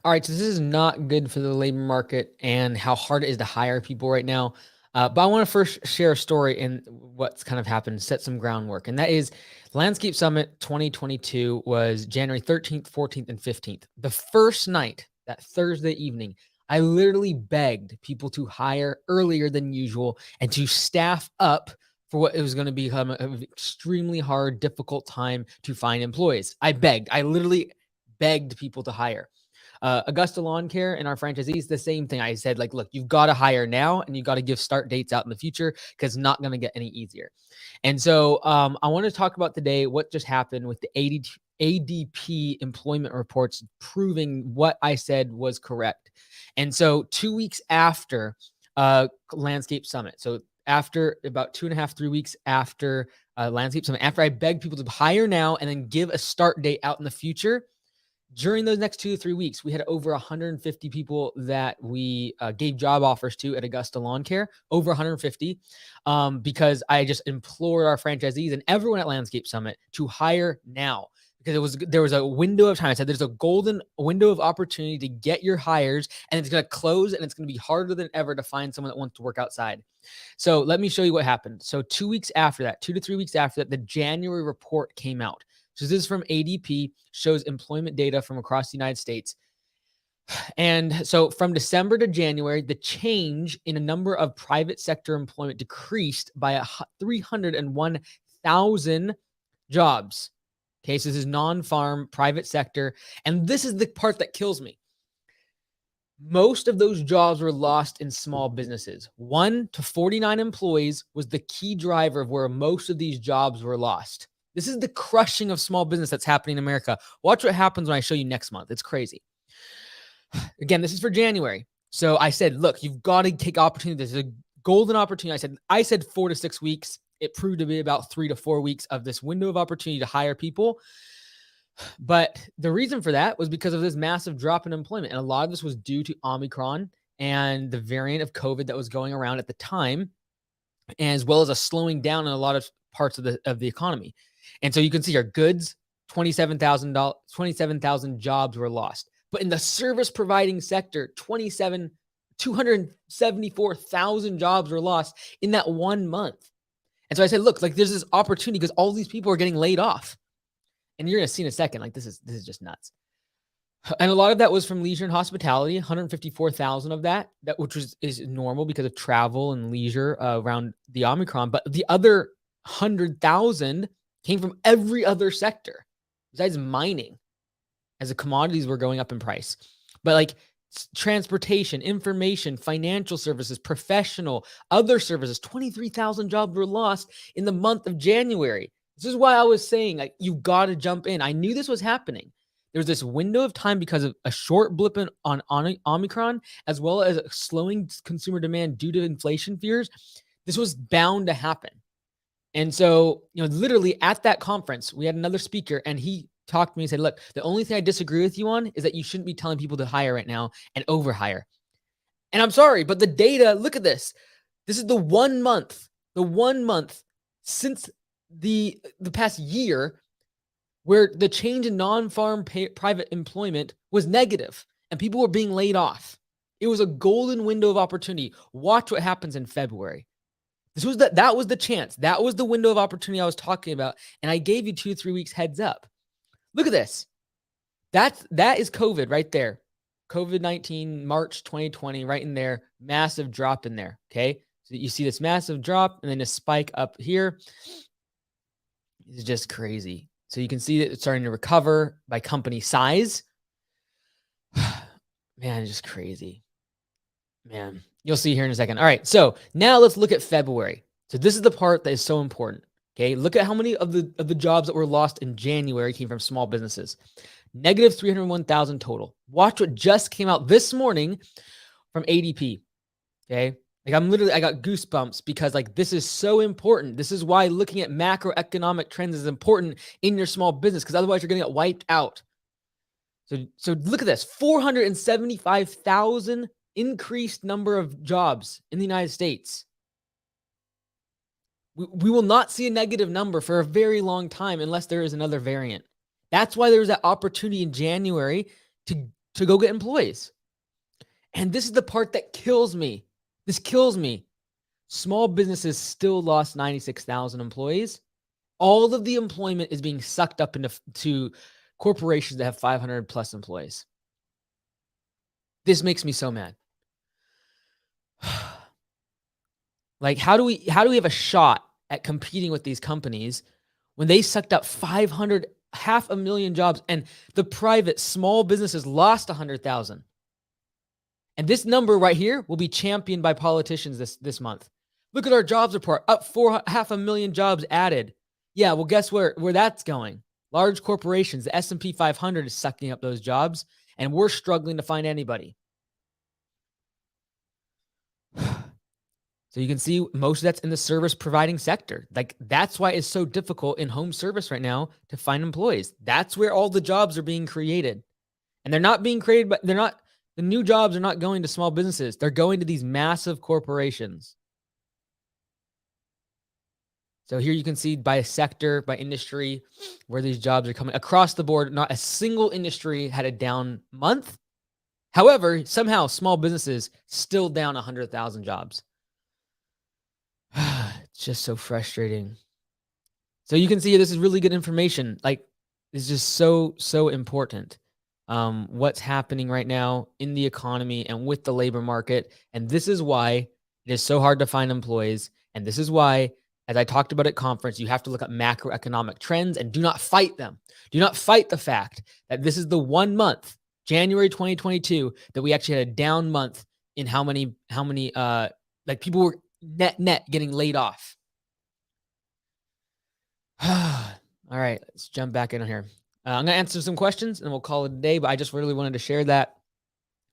All right, so this is not good for the labor market and how hard it is to hire people right now. But I want to first share a story and what's kind of happened, set some groundwork. And that is Landscape Summit 2022 was January 13th, 14th, and 15th. The first night, that Thursday evening, I literally begged people to hire earlier than usual and to staff up for what it was going to become an extremely hard, difficult time to find employees. I literally begged people to hire. Augusta Lawn Care and our franchisees, the same thing. I said, like, look, you've got to hire now and you got to give start dates out in the future because it's not going to get any easier. And so I want to talk about today what just happened with the ADP employment reports proving what I said was correct. And so 2 weeks after Landscape Summit, so after about 2.5, 3 weeks after Landscape Summit, after I begged people to hire now and then give a start date out in the future, during those next 2 to 3 weeks, we had over 150 people that we gave job offers to at Augusta Lawn Care, over 150, because I just implored our franchisees and everyone at Landscape Summit to hire now because there was a window of time. I said there's a golden window of opportunity to get your hires, and it's going to close, and it's going to be harder than ever to find someone that wants to work outside. So let me show you what happened. So 2 weeks after that, 2 to 3 weeks after that, the January report came out. So this is from ADP, shows employment data from across the United States. And so from December to January, the change in a number of private sector employment decreased by 301,000 jobs. Okay, so this is non-farm private sector. And this is the part that kills me. Most of those jobs were lost in small businesses. 1 to 49 employees was the key driver of where most of these jobs were lost. This is the crushing of small business that's happening in America. Watch what happens when I show you next month. It's crazy. Again, this is for January. So I said, look, you've got to take opportunity. This is a golden opportunity. I said 4 to 6 weeks. It proved to be about 3 to 4 weeks of this window of opportunity to hire people. But the reason for that was because of this massive drop in employment. And a lot of this was due to Omicron and the variant of COVID that was going around at the time, as well as a slowing down in a lot of parts of the economy. And so you can see our goods, 27,000 jobs were lost. But in the service providing sector, 274,000 jobs were lost in that 1 month. And so I said, look, like there's this opportunity because all these people are getting laid off. And you're going to see in a second, like this is just nuts. And a lot of that was from leisure and hospitality, 154,000 of that, which is normal because of travel and leisure around the Omicron. But the other 100,000 came from every other sector besides mining, as the commodities were going up in price. But like transportation, information, financial services, professional, other services, 23,000 jobs were lost in the month of January. This is why I was saying, like, you got to jump in. I knew this was happening. There was this window of time because of a short blip on Omicron, as well as a slowing consumer demand due to inflation fears. This was bound to happen. And so, literally at that conference, we had another speaker and he talked to me and said, look, the only thing I disagree with you on is that you shouldn't be telling people to hire right now and overhire. And I'm sorry, but the data, look at this. This is the 1 month since the past year where the change in non-farm private employment was negative and people were being laid off. It was a golden window of opportunity. Watch what happens in February. That was the chance. That was the window of opportunity I was talking about. And I gave you 2 to 3 weeks heads up. Look at this. That is COVID right there. COVID-19, March 2020, right in there. Massive drop in there. Okay. So you see this massive drop and then a spike up here. It's just crazy. So you can see that it's starting to recover by company size. Man, it's just crazy. Man, you'll see here in a second. All right, so now let's look at February. So this is the part that is so important. Okay, look at how many of the jobs that were lost in January came from small businesses. Negative 301,000 total. Watch what just came out this morning from ADP. Okay, like I got goosebumps because like this is so important. This is why looking at macroeconomic trends is important in your small business because otherwise you're going to get wiped out. So look at this, 475,000 increased number of jobs in the United States. We will not see a negative number for a very long time unless there is another variant. That's why there was that opportunity in January to to go get employees. And this is the part that kills me. This kills me. Small businesses still lost 96,000 employees. All of the employment is being sucked up into corporations that have 500 plus employees. This makes me so mad. Like, how do we have a shot at competing with these companies when they sucked up 500,000 jobs, and the private small businesses lost 100,000? And this number right here will be championed by politicians this month. Look at our jobs report, up 500,000 jobs added. Yeah, well, guess where that's going? Large corporations, the S&P 500 is sucking up those jobs, and we're struggling to find anybody. So you can see most of that's in the service providing sector. Like, that's why it's so difficult in home service right now to find employees. That's where all the jobs are being created. And they're not being created, but the new jobs are not going to small businesses. They're going to these massive corporations. So here you can see by sector, by industry, where these jobs are coming across the board. Not a single industry had a down month. However, somehow small businesses still down 100,000 jobs. It's just so frustrating. So you can see this is really good information. Like, it's just so important. What's happening right now in the economy and with the labor market. And this is why it is so hard to find employees. And this is why, as I talked about at conference, you have to look at macroeconomic trends and do not fight them. Do not fight the fact that this is the 1 month, January 2022, that we actually had a down month in how many like people were net getting laid off. All right, let's jump back in here. I'm going to answer some questions and we'll call it a day, but I just really wanted to share that.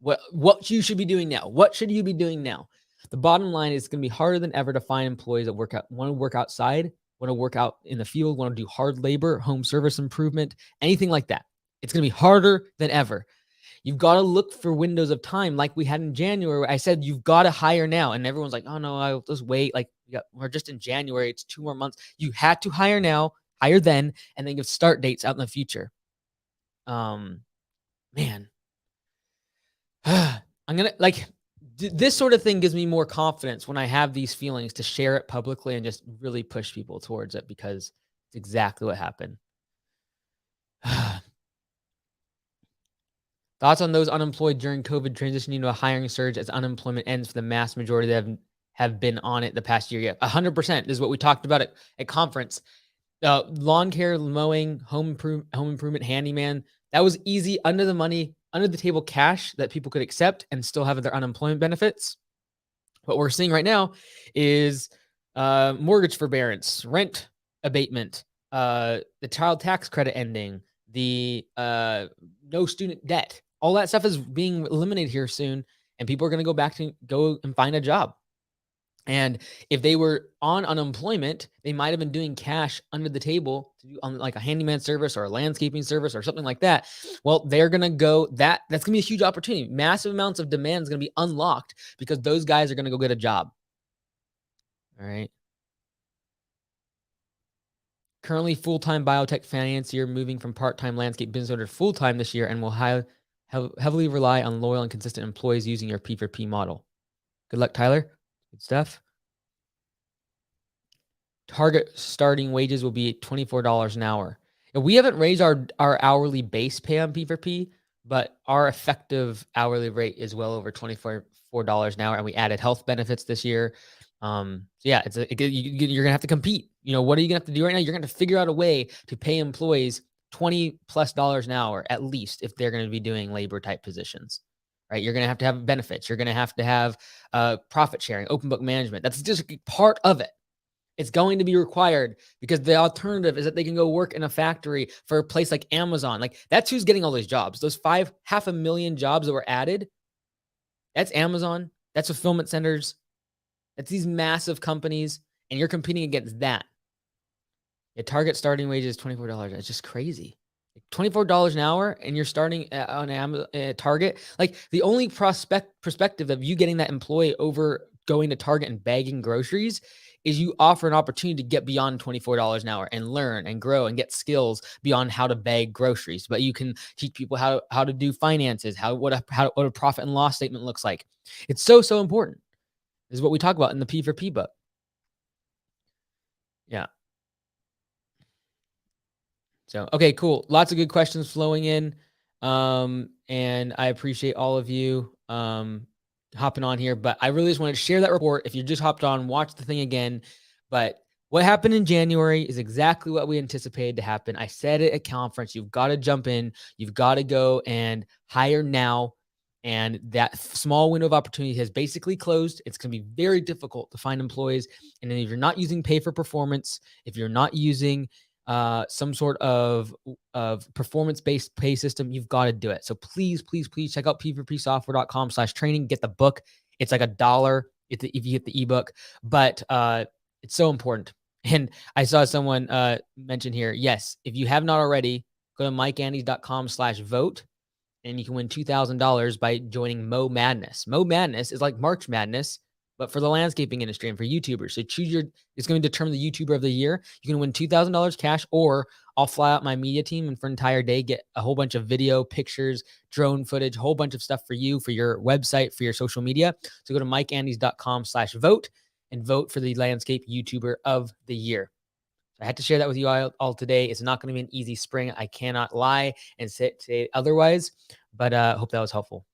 What you should be doing now. What should you be doing now? The bottom line is it's going to be harder than ever to find employees that want to work outside, want to work out in the field, want to do hard labor, home service improvement, anything like that. It's going to be harder than ever. You've got to look for windows of time like we had in January, where I said you've got to hire now. And everyone's like, oh, no, I'll just wait. Like, we're just in January. It's 2 more months. You had to hire now, hire then, and then give start dates out in the future. Man. I'm going to, this sort of thing gives me more confidence when I have these feelings to share it publicly and just really push people towards it, because it's exactly what happened. Thoughts on those unemployed during COVID transitioning to a hiring surge as unemployment ends for the mass majority that have been on it the past year? Yeah, 100%. This is what we talked about at conference. Lawn care, mowing, home improvement, handyman. That was easy, under the money, under the table cash that people could accept and still have their unemployment benefits. What we're seeing right now is mortgage forbearance, rent abatement, the child tax credit ending, the no student debt. All that stuff is being eliminated here soon, and people are going to go and find a job. And if they were on unemployment, they might have been doing cash under the table to do on like a handyman service or a landscaping service or something like that. Well, they're going to go that's going to be a huge opportunity. Massive amounts of demand is going to be unlocked because those guys are going to go get a job. All right. Currently full-time biotech financier, moving from part-time landscape business owner to full-time this year, and will heavily rely on loyal and consistent employees using your P4P model. Good luck, Tyler. Good stuff. Target starting wages will be $24 an hour. And we haven't raised our hourly base pay on P4P, but our effective hourly rate is well over $24 an hour, and we added health benefits this year. So yeah, you're gonna have to compete. What are you gonna have to do right now? You're gonna have to figure out a way to pay employees $20+ an hour at least if they're gonna be doing labor type positions, right? You're gonna have benefits. You're gonna have to have profit sharing, open book management. That's just part of it. It's going to be required because the alternative is that they can go work in a factory for a place like Amazon. Like, that's who's getting all these jobs. Those 500,000 jobs that were added, that's Amazon. That's fulfillment centers. That's these massive companies, and you're competing against that. A target starting wage is $24. That's just crazy. $24 an hour, and you're starting on Target. Like, the only perspective of you getting that employee over going to Target and bagging groceries is you offer an opportunity to get beyond $24 an hour and learn and grow and get skills beyond how to bag groceries. But you can teach people how to do finances, what a profit and loss statement looks like. It's so important. This is what we talk about in the P4P book. Yeah. So, okay, cool. Lots of good questions flowing in. And I appreciate all of you hopping on here. But I really just wanted to share that report. If you just hopped on, watch the thing again. But what happened in January is exactly what we anticipated to happen. I said it at conference. You've got to jump in. You've got to go and hire now. And that small window of opportunity has basically closed. It's going to be very difficult to find employees. And then if you're not using pay for performance, if you're not using some sort of performance-based pay system, you've got to do it. So please check out p4psoftware.com/training. Get the book. It's like $1 if you get the ebook, but it's so important. And I saw someone mention here, yes, if you have not already, go to mikeandys.com/vote. And you can win $2,000 by joining Mo Madness. Mo Madness is like March Madness, but for the landscaping industry and for YouTubers. So it's going to determine the YouTuber of the year. You can win $2,000 cash, or I'll fly out my media team and for an entire day, get a whole bunch of video, pictures, drone footage, a whole bunch of stuff for you, for your website, for your social media. So go to mikeandys.com/vote and vote for the landscape YouTuber of the year. I had to share that with you all today. It's not going to be an easy spring. I cannot lie and say otherwise, but I hope that was helpful.